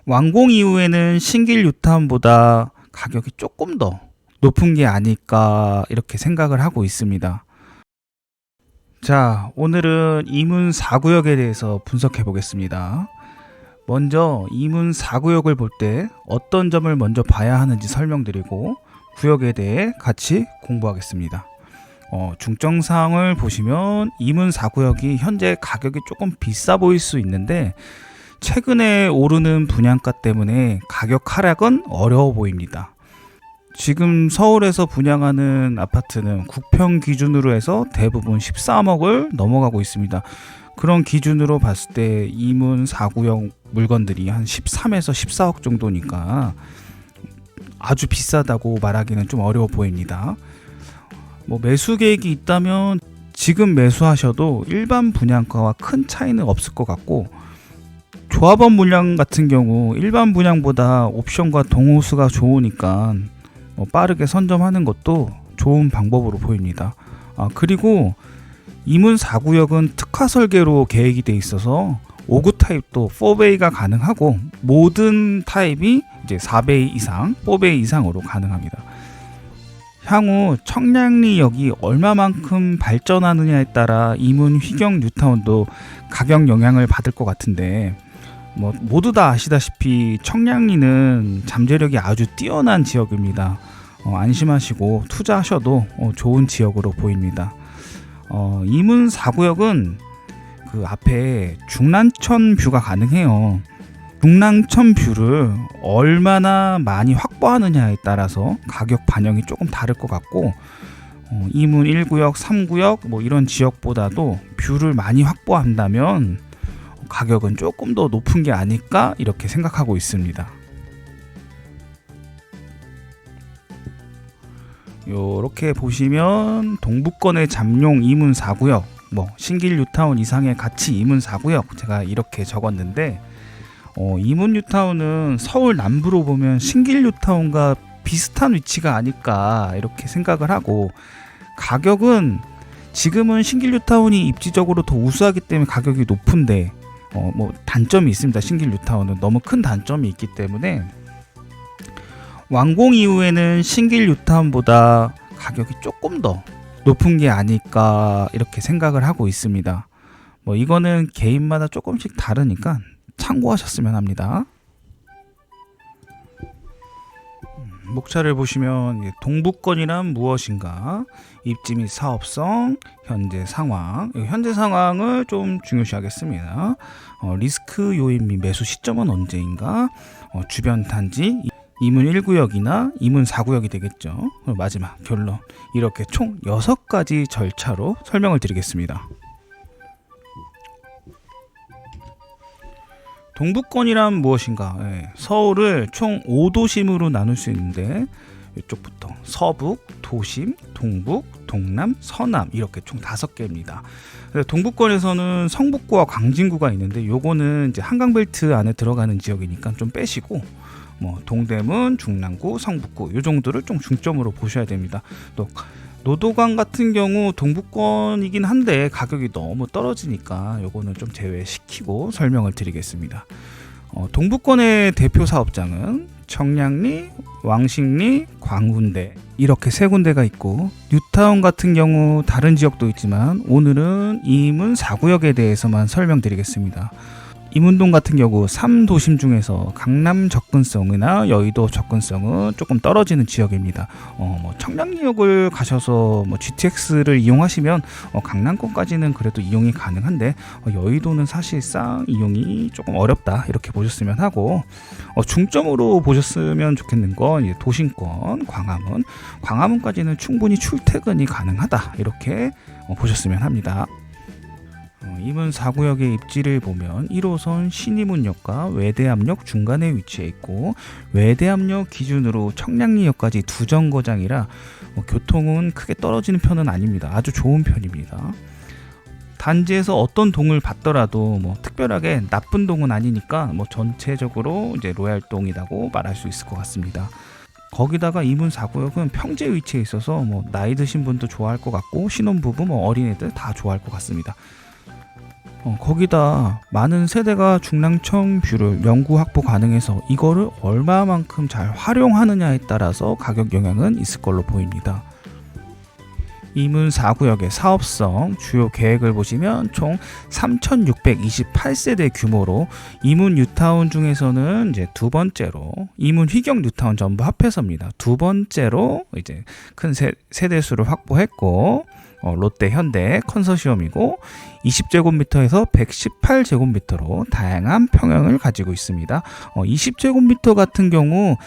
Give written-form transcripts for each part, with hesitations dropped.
완공 이후에는 신길 뉴타운보다 가격이 조금 더 높은 게 아닐까 이렇게 생각을 하고 있습니다. 자, 오늘은 이문 4구역에 대해서 분석해 보겠습니다. 먼저 이문 4구역을 볼 때 어떤 점을 먼저 봐야 하는지 설명드리고 구역에 대해 같이 공부하겠습니다. 중점사항을 보시면 이문 4구역이 현재 가격이 조금 비싸 보일 수 있는데 최근에 오르는 분양가 때문에 가격 하락은 어려워 보입니다. 지금 서울에서 분양하는 아파트는 국평 기준으로 해서 대부분 13억을 넘어가고 있습니다. 그런 기준으로 봤을 때 이문 4구역 물건들이 한 13에서 14억 정도니까 아주 비싸다고 말하기는 좀 어려워 보입니다. 매수 계획이 있다면 지금 매수하셔도 일반 분양가와 큰 차이는 없을 것 같고, 조합원 물량 같은 경우 일반 분양보다 옵션과 동호수가 좋으니까 빠르게 선점하는 것도 좋은 방법으로 보입니다. 그리고 이문 4구역은 특화 설계로 계획이 돼 있어서 5구 타입도 4베이가 가능하고 모든 타입이 이제 4베이 이상, 4베이 이상으로 가능합니다. 향후 청량리역이 얼마만큼 발전하느냐에 따라 이문 휘경 뉴타운도 가격 영향을 받을 것 같은데, 모두 다 아시다시피 청량리는 잠재력이 아주 뛰어난 지역입니다. 안심하시고 투자하셔도 좋은 지역으로 보입니다. 이문 4구역은 그 앞에 중랑천 뷰가 가능해요. 중랑천 뷰를 얼마나 많이 확보하느냐에 따라서 가격 반영이 조금 다를 것 같고, 이문 1구역, 3구역 이런 지역보다도 뷰를 많이 확보한다면 가격은 조금 더 높은 게 아닐까 이렇게 생각하고 있습니다. 이렇게 보시면 동북권의 잠룡 이문 4구역, 신길 뉴타운 이상의 가치 이문 4구역 제가 이렇게 적었는데, 이문 뉴타운은 서울 남부로 보면 신길 뉴타운과 비슷한 위치가 아닐까 이렇게 생각을 하고, 가격은 지금은 신길 뉴타운이 입지적으로 더 우수하기 때문에 가격이 높은데 단점이 있습니다. 신길 뉴타운은 너무 큰 단점이 있기 때문에 완공 이후에는 신길 뉴타운보다 가격이 조금 더 높은 게 아닐까 이렇게 생각을 하고 있습니다. 이거는 개인마다 조금씩 다르니까 참고하셨으면 합니다. 목차를 보시면 동북권이란 무엇인가, 입지 및 사업성, 현재 상황, 현재 상황을 좀 중요시하겠습니다. 리스크 요인 및 매수 시점은 언제인가, 주변 단지, 이문 1구역이나 이문 4구역이 되겠죠. 그리고 마지막 결론, 이렇게 총 6가지 절차로 설명을 드리겠습니다. 동북권이란 무엇인가? 서울을 총 5도심으로 나눌 수 있는데 이쪽부터 서북, 도심, 동북, 동남, 서남 이렇게 총 5개입니다. 동북권에서는 성북구와 광진구가 있는데 요거는 이제 한강벨트 안에 들어가는 지역이니까 좀 빼시고, 동대문, 중랑구, 성북구 요 정도를 좀 중점으로 보셔야 됩니다. 또 노도강 같은 경우 동북권이긴 한데 가격이 너무 떨어지니까 요거는 좀 제외시키고 설명을 드리겠습니다. 동북권의 대표 사업장은 청량리, 왕십리, 광운대 이렇게 3군데가 있고, 뉴타운 같은 경우 다른 지역도 있지만 오늘은 이문 4구역에 대해서만 설명드리겠습니다. 이문동 같은 경우 3도심 중에서 강남 접근성이나 여의도 접근성은 조금 떨어지는 지역입니다. 청량리역을 가셔서 GTX를 이용하시면 강남권까지는 그래도 이용이 가능한데, 여의도는 사실상 이용이 조금 어렵다 이렇게 보셨으면 하고, 중점으로 보셨으면 좋겠는 건 도심권 광화문까지는 충분히 출퇴근이 가능하다 이렇게 보셨으면 합니다. 이문 4구역의 입지를 보면 1호선 신이문역과 외대암역 중간에 위치해 있고, 외대암역 기준으로 청량리역까지 2정거장이라 교통은 크게 떨어지는 편은 아닙니다. 아주 좋은 편입니다. 단지에서 어떤 동을 받더라도 특별하게 나쁜 동은 아니니까 전체적으로 이제 로얄동이라고 말할 수 있을 것 같습니다. 거기다가 이문 4구역은 평지에 위치해 있어서 나이 드신 분도 좋아할 것 같고, 신혼부부 어린애들 다 좋아할 것 같습니다. 거기다 많은 세대가 중랑천 뷰를 영구 확보 가능해서 이거를 얼마만큼 잘 활용하느냐에 따라서 가격 영향은 있을 걸로 보입니다. 이문 4구역의 사업성 주요 계획을 보시면 총 3,628세대 규모로 이문 뉴타운 중에서는 이제 두 번째로 이문 휘경 뉴타운 전부 합해서입니다. 두 번째로 이제 큰 세대 수를 확보했고 롯데 현대 컨소시엄이고 20제곱미터에서 118제곱미터로 다양한 평형을 가지고 있습니다. 20제곱미터 같은 경우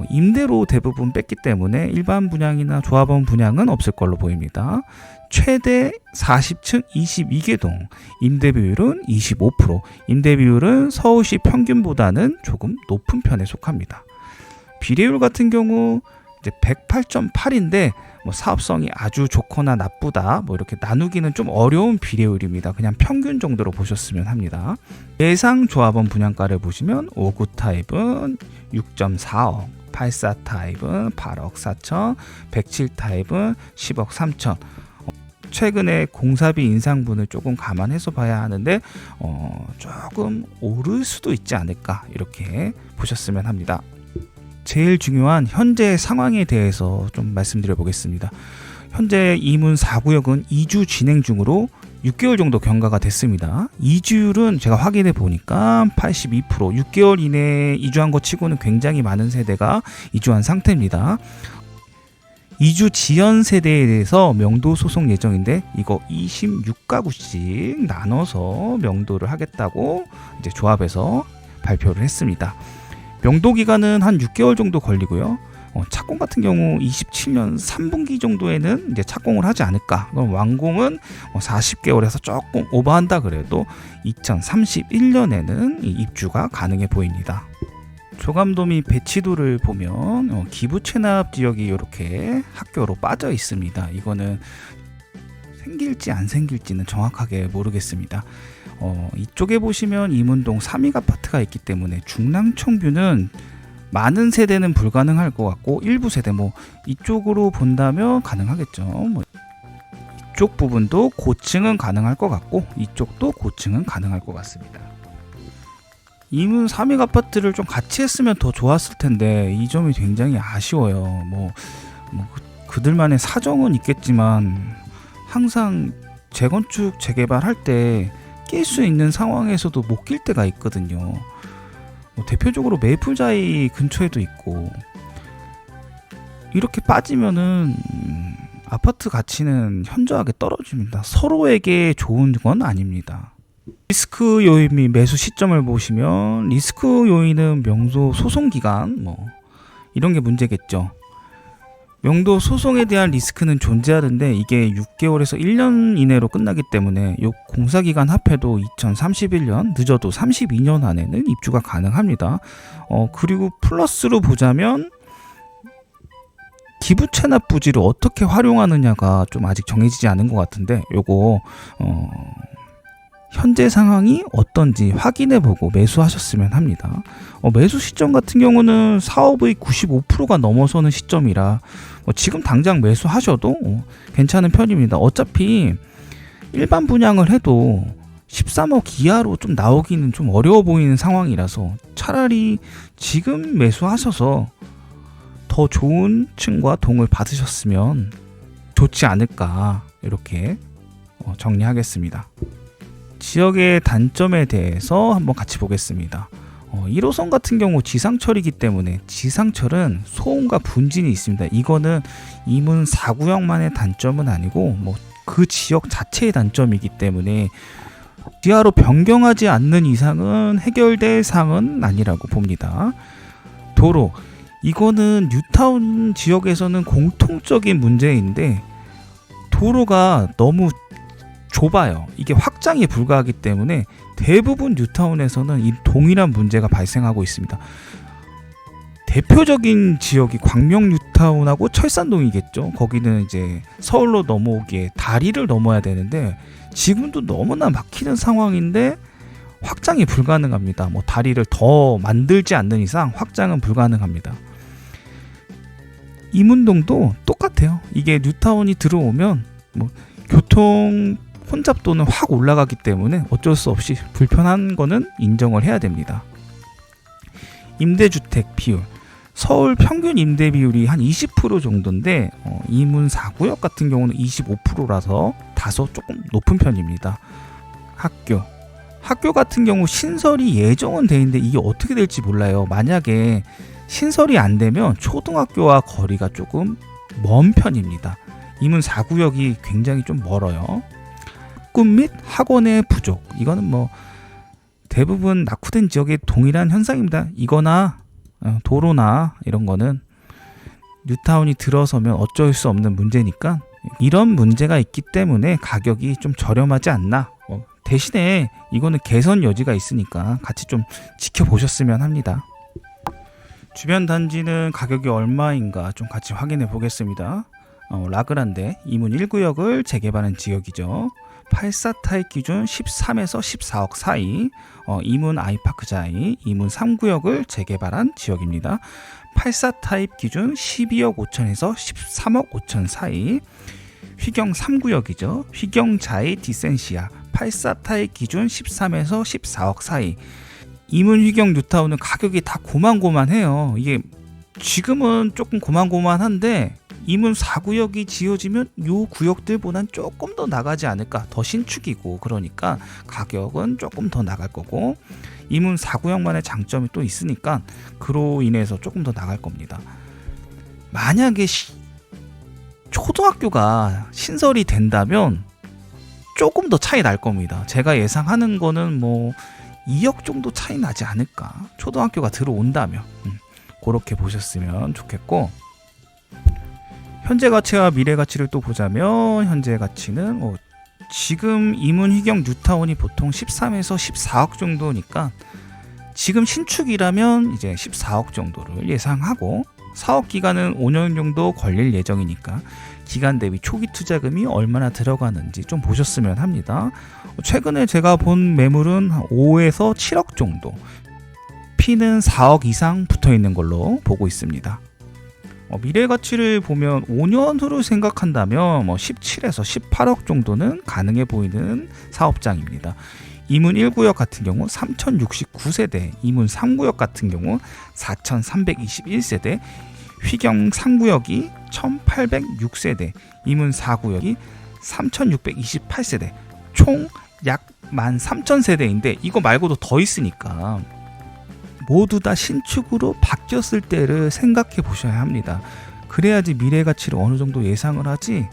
임대로 대부분 뺐기 때문에 일반 분양이나 조합원 분양은 없을 걸로 보입니다. 최대 40층 22개동, 임대 비율은 25%, 임대 비율은 서울시 평균보다는 조금 높은 편에 속합니다. 비례율 같은 경우 이제 108.8인데 사업성이 아주 좋거나 나쁘다 이렇게 나누기는 좀 어려운 비례율입니다. 그냥 평균 정도로 보셨으면 합니다. 예상 조합원 분양가를 보시면 5구 타입은 6.4억, 84 타입은 8억 4천, 107 타입은 10억 3천. 최근에 공사비 인상분을 조금 감안해서 봐야 하는데 조금 오를 수도 있지 않을까 이렇게 보셨으면 합니다. 제일 중요한 현재 상황에 대해서 좀 말씀드려 보겠습니다. 현재 이문 4구역은 이주 진행 중으로 6개월 정도 경과가 됐습니다. 이주율은 제가 확인해 보니까 82%, 6개월 이내에 이주한 것 치고는 굉장히 많은 세대가 이주한 상태입니다. 이주 지연 세대에 대해서 명도 소송 예정인데 이거 26가구씩 나눠서 명도를 하겠다고 이제 조합에서 발표를 했습니다. 명도 기간은 한 6개월 정도 걸리고요. 착공 같은 경우 27년 3분기 정도에는 이제 착공을 하지 않을까. 그럼 완공은 40개월에서 조금 오버한다 그래도 2031년에는 입주가 가능해 보입니다. 조감도 및 배치도를 보면 기부 체납 지역이 이렇게 학교로 빠져 있습니다. 이거는 생길지 안 생길지는 정확하게 모르겠습니다. 이쪽에 보시면 이문동 3익 아파트가 있기 때문에 중랑천뷰는 많은 세대는 불가능할 것 같고 일부 세대 이쪽으로 본다면 가능하겠죠. 이쪽 부분도 고층은 가능할 것 같고 이쪽도 고층은 가능할 것 같습니다. 이문 3익 아파트를 좀 같이 했으면 더 좋았을 텐데 이 점이 굉장히 아쉬워요. 그들만의 사정은 있겠지만 항상 재건축 재개발할 때 낄 수 있는 상황에서도 못 낄 때가 있거든요. 대표적으로 메이플자이 근처에도 있고 이렇게 빠지면은 아파트 가치는 현저하게 떨어집니다. 서로에게 좋은 건 아닙니다. 리스크 요인 및 매수 시점을 보시면 리스크 요인은 명도 소송 기간 이런 게 문제겠죠. 명도 소송에 대한 리스크는 존재하는데 이게 6개월에서 1년 이내로 끝나기 때문에 이 공사기간 합해도 2031년 늦어도 32년 안에는 입주가 가능합니다. 그리고 플러스로 보자면 기부 체납 부지를 어떻게 활용하느냐가 좀 아직 정해지지 않은 것 같은데 요거 현재 상황이 어떤지 확인해보고 매수하셨으면 합니다. 매수 시점 같은 경우는 사업의 95%가 넘어서는 시점이라 지금 당장 매수하셔도 괜찮은 편입니다. 어차피 일반 분양을 해도 13억 이하로 좀 나오기는 좀 어려워 보이는 상황이라서 차라리 지금 매수하셔서 더 좋은 층과 동을 받으셨으면 좋지 않을까 이렇게 정리하겠습니다. 지역의 단점에 대해서 한번 같이 보겠습니다. 1호선 같은 경우 지상철이기 때문에 지상철은 소음과 분진이 있습니다. 이거는 이문 4구역만의 단점은 아니고 그 지역 자체의 단점이기 때문에 지하로 변경하지 않는 이상은 해결될 사항은 아니라고 봅니다. 도로, 이거는 뉴타운 지역에서는 공통적인 문제인데 도로가 너무 좁아요. 이게 확장이 불가하기 때문에 대부분 뉴타운에서는 이 동일한 문제가 발생하고 있습니다. 대표적인 지역이 광명 뉴타운하고 철산동이겠죠. 거기는 이제 서울로 넘어오기에 다리를 넘어야 되는데 지금도 너무나 막히는 상황인데 확장이 불가능합니다. 다리를 더 만들지 않는 이상 확장은 불가능합니다. 이문동도 똑같아요. 이게 뉴타운이 들어오면 교통 혼잡도는 확 올라가기 때문에 어쩔 수 없이 불편한 거는 인정을 해야 됩니다. 임대주택 비율, 서울 평균 임대 비율이 한 20% 정도인데 이문 4구역 같은 경우는 25%라서 다소 조금 높은 편입니다. 학교 같은 경우 신설이 예정은 돼 있는데 이게 어떻게 될지 몰라요. 만약에 신설이 안 되면 초등학교와 거리가 조금 먼 편입니다. 이문 4구역이 굉장히 좀 멀어요. 학군 및 학원의 부족, 이거는 뭐 대부분 낙후된 지역의 동일한 현상입니다. 이거나 도로나 이런 거는 뉴타운이 들어서면 어쩔 수 없는 문제니까 이런 문제가 있기 때문에 가격이 좀 저렴하지 않나. 대신에 이거는 개선 여지가 있으니까 같이 좀 지켜보셨으면 합니다. 주변 단지는 가격이 얼마인가 좀 같이 확인해 보겠습니다. 라그란데 이문 1구역을 재개발한 지역이죠. 84 타입 기준 13에서 14억 사이, 이문 아이파크자이 이문 3구역을 재개발한 지역입니다. 84 타입 기준 12억 5천에서 13억 5천 사이, 휘경 3구역이죠. 휘경자이 디센시아 84 타입 기준 13에서 14억 사이. 이문 휘경 뉴타운은 가격이 다 고만고만해요. 이게 지금은 조금 고만고만한데 이문 4구역이 지어지면 요 구역들보단 조금 더 나가지 않을까. 더 신축이고 그러니까 가격은 조금 더 나갈 거고, 이문 4구역만의 장점이 또 있으니까 그로 인해서 조금 더 나갈 겁니다. 만약에 초등학교가 신설이 된다면 조금 더 차이 날 겁니다. 제가 예상하는 거는 뭐 2억 정도 차이 나지 않을까. 초등학교가 들어온다면 그렇게 보셨으면 좋겠고, 현재 가치와 미래 가치를 또 보자면 현재 가치는 지금 이문 휘경 뉴타운이 보통 13에서 14억 정도니까 지금 신축이라면 이제 14억 정도를 예상하고, 사업 기간은 5년 정도 걸릴 예정이니까 기간 대비 초기 투자금이 얼마나 들어가는지 좀 보셨으면 합니다. 최근에 제가 본 매물은 5에서 7억 정도, P는 4억 이상 붙어 있는 걸로 보고 있습니다. 미래 가치를 보면 5년 후로 생각한다면 17에서 18억 정도는 가능해 보이는 사업장입니다. 이문 1구역 같은 경우 3069세대, 이문 3구역 같은 경우 4321세대, 휘경 3구역이 1806세대, 이문 4구역이 3628세대, 총 약 13,000세대인데 이거 말고도 더 있으니까 모두 다 신축으로 바뀌었을 때를 생각해 보셔야 합니다. 그래야지 미래 가치를 어느 정도 예상을 하지,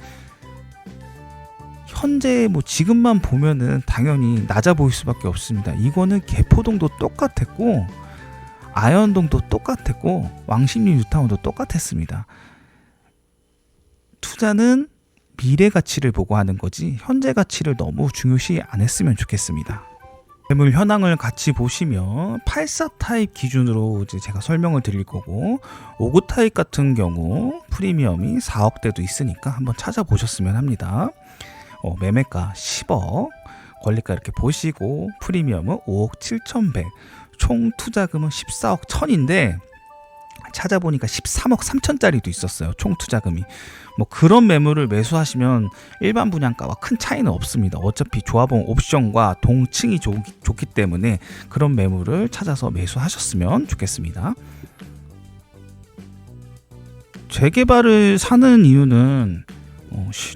현재 지금만 보면은 당연히 낮아 보일 수밖에 없습니다. 이거는 개포동도 똑같았고 아현동도 똑같았고 왕십리 뉴타운도 똑같았습니다. 투자는 미래 가치를 보고 하는 거지 현재 가치를 너무 중요시 안 했으면 좋겠습니다. 매물 현황을 같이 보시면 84 타입 기준으로 이제 제가 설명을 드릴 거고, 59 타입 같은 경우 프리미엄이 4억대도 있으니까 한번 찾아보셨으면 합니다. 매매가 10억, 권리가 이렇게 보시고 프리미엄은 5억 7,100, 총 투자금은 14억 1000인데 찾아보니까 13억 3천짜리도 있었어요. 총 투자금이. 그런 매물을 매수하시면 일반 분양가와 큰 차이는 없습니다. 어차피 조합원 옵션과 동층이 좋기 때문에 그런 매물을 찾아서 매수하셨으면 좋겠습니다. 재개발을 사는 이유는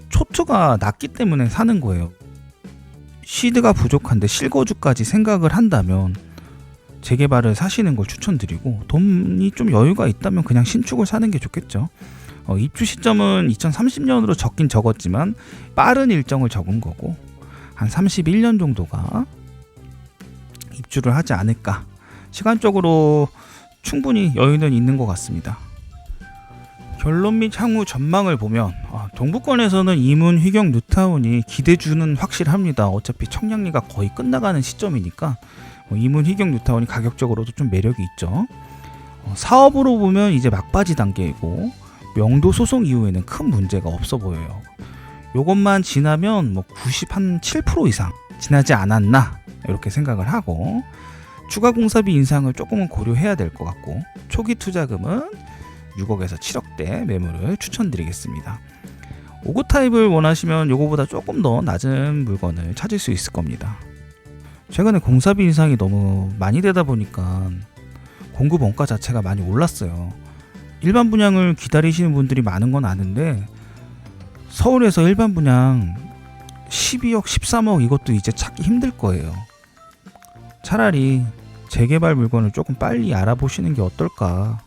초투가 낮기 때문에 사는 거예요. 시드가 부족한데 실거주까지 생각을 한다면 재개발을 사시는 걸 추천드리고, 돈이 좀 여유가 있다면 그냥 신축을 사는 게 좋겠죠. 입주 시점은 2030년으로 적긴 적었지만 빠른 일정을 적은 거고 한 31년 정도가 입주를 하지 않을까. 시간적으로 충분히 여유는 있는 것 같습니다. 결론 및 향후 전망을 보면 동부권에서는 이문 휘경 뉴타운이 기대주는 확실합니다. 어차피 청량리가 거의 끝나가는 시점이니까 이문 휘경 뉴타운이 가격적으로도 좀 매력이 있죠. 사업으로 보면 이제 막바지 단계이고 명도 소송 이후에는 큰 문제가 없어 보여요. 요것만 지나면 97% 이상 지나지 않았나 이렇게 생각을 하고, 추가 공사비 인상을 조금은 고려해야 될 것 같고, 초기 투자금은 6억에서 7억대 매물을 추천드리겠습니다. 오구 타입을 원하시면 요거보다 조금 더 낮은 물건을 찾을 수 있을 겁니다. 최근에 공사비 인상이 너무 많이 되다 보니까 공급 원가 자체가 많이 올랐어요. 일반 분양을 기다리시는 분들이 많은 건 아는데 서울에서 일반 분양 12억, 13억 이것도 이제 찾기 힘들 거예요. 차라리 재개발 물건을 조금 빨리 알아보시는 게 어떨까.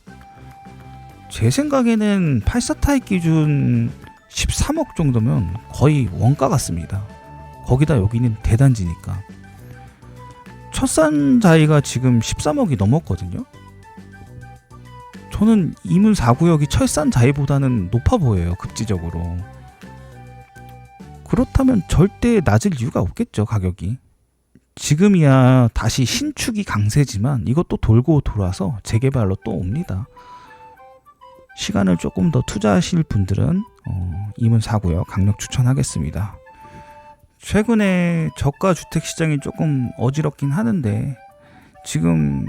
제 생각에는 84 타입 기준 13억 정도면 거의 원가 같습니다. 거기다 여기는 대단지니까. 첫산 자리가 지금 13억이 넘었거든요. 저는 이문 4구역이 철산 자리보다는 높아 보여요, 급지적으로. 그렇다면 절대 낮을 이유가 없겠죠, 가격이. 지금이야 다시 신축이 강세지만 이것도 돌고 돌아서 재개발로 또 옵니다. 시간을 조금 더 투자하실 분들은 이문 4구역 강력 추천하겠습니다. 최근에 저가 주택 시장이 조금 어지럽긴 하는데 지금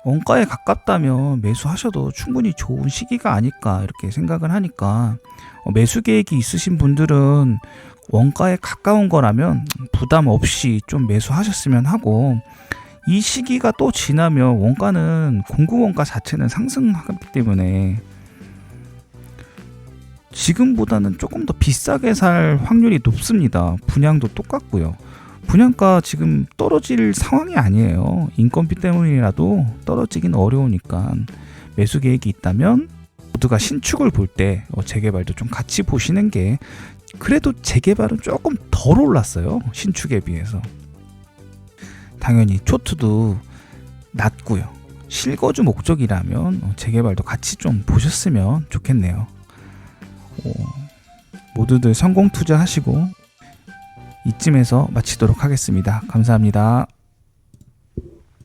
원가에 가깝다면 매수하셔도 충분히 좋은 시기가 아닐까 이렇게 생각을 하니까 매수 계획이 있으신 분들은 원가에 가까운 거라면 부담 없이 좀 매수하셨으면 하고, 이 시기가 또 지나면 원가는 공급 원가 자체는 상승하기 때문에 지금보다는 조금 더 비싸게 살 확률이 높습니다. 분양도 똑같고요. 분양가 지금 떨어질 상황이 아니에요. 인건비 때문이라도 떨어지긴 어려우니까 매수 계획이 있다면 모두가 신축을 볼 때 재개발도 좀 같이 보시는 게, 그래도 재개발은 조금 덜 올랐어요, 신축에 비해서. 당연히 초투도 낮고요. 실거주 목적이라면 재개발도 같이 좀 보셨으면 좋겠네요. 모두들 성공 투자하시고 이쯤에서 마치도록 하겠습니다. 감사합니다.